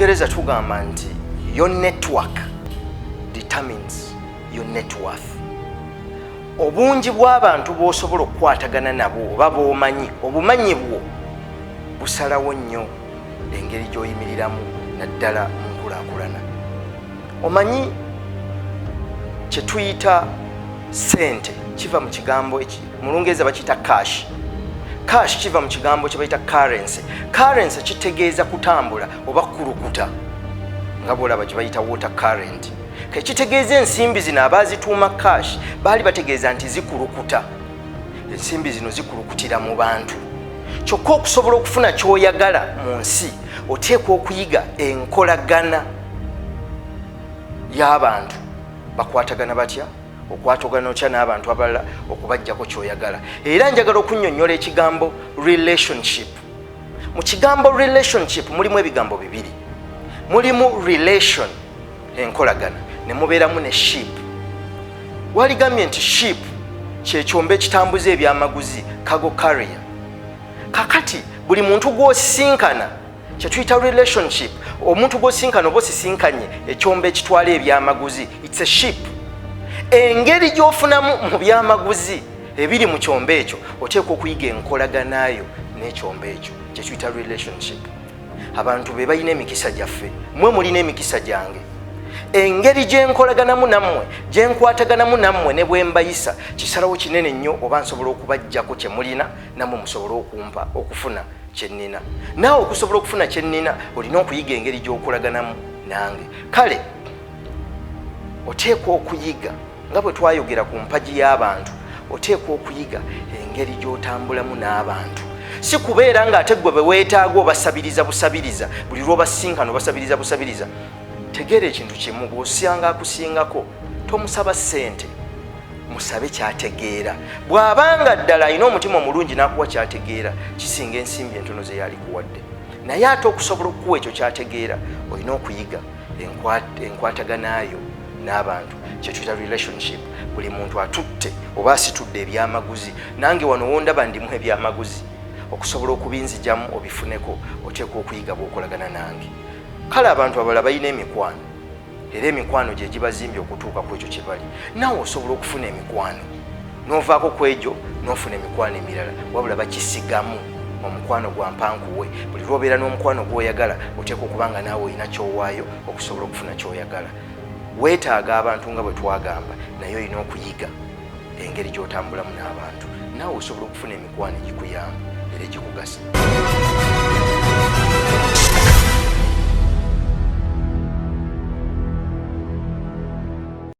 Lungereza tugamba nti your network determines your net worth. Obungi bw'abantu bw'osobola okukwatagana nabo oba b'omanyi, obumanyi bwo busalawo nnyo engeri gy'oyimiriramu naddala mu nkulaakulana. Omanyi kye tuyita sente kiva mu kigambo mu Lungereza bakiyita cash. Cash kiva mu kigambo kye bayita currency. Currency kitegeeza kutambula oba kulukuta nga bw'olaba gye bayita water current. Kitegeeza ensimbi zino abaazituuma cash baali bategeeza nti zikulukuta. Ensimbi zino zikulukutira mu bantu. Kyokka okusobola okufuna ky'oyagala mu nsi oteekwa okuyiga enkolagana y'abantu. Bakwatagana batya? Okwatagana otya n'abantu abalala okubajjako ky'oyagala. Era njagala okunnyonnyola ekigambo relationship. Mu kigambo relationship mulimu ebigambo bibiri. Mulimu relation, enkolagana, ne mubeeramu ne ship. Waligambye nti ship kyekyombe ekitambuza ebyamaguzi, cargo carrier. Kakati buli muntu gw'osisinkana kye tuyita relationship, omuntu gw'osisinkana oba osisinkanye ekyombe ekitwala ebyamaguzi, it's a ship. Engeri gy'ofunamu mu byamaguzi ebiri mu kyombe ekyo oteekwa okuyiga enkolaganayo n'ekyombe ekyo kye tuyita relationship. Abantu be balina emikisa gyaffe, mwe mulina emikisa gyange. Engeri gye nkolaganamu nammwe, gye nkwataganamu nammwe ne bwe mbayisa kisalawo kinene nnyo oba nsobola okubajjako kye mulina nammwe musobola okumpa okufuna kye nnina. Naawe okusobola okufuna kye nnina olina okuyiga engeri gy'okolaganamu nange. Kale oteekwa okuyiga nga bwe twayogera ku mpagi y'abantu, oteekwa okuyiga engeri gy'otambulamu n'abantu. Si kubeera ng'ate gwe be weetaaga obasabiriza busabiriza, buli lw'obasinkana obasabiriza busabiriza. Tegeera ekintu kimu, bw'osanga akusingako tomusaba ssente, musabe kyategeera. Bw'abanga ddala alina omutima omulungi n'akuwa kyategeera, kisinga ensimbi entono ze yalikuwadde. Naye ate okusobola okukuwa ekyo kyategeera olina okuyiga enkwataganayo n'abantu, kye tuyita relationship. Buli muntu atutte oba asitudde ebyamaguzi, nange wano wondaba ndimu ebyamaguzi. Okusobola okubinzijamu obifuneko oteekwa okuyiga bw'okolagana nange. Kale abantu abalala balina emikwano, era emikwano gye gibazimbye okutuuka ku ekyo kye bali. Naawe osobola okufuna emikwano n'ovaako ku egyo n'ofuna emikwano emirala, wabula bakisigamu omukwano gwa mpankuwe. Buli lw'obeera n'omukwano gw'oyagala oteekwa okuba nga naawe olina ky'owaayo okusobola okufuna ky'oyagala. Weetaaga abantu nga bwe twagamba, naye olina okuyiga engeri gy'otambulamu n'abantu. Naawe osobola okufuna emikwano egikuyamba era egikugasa.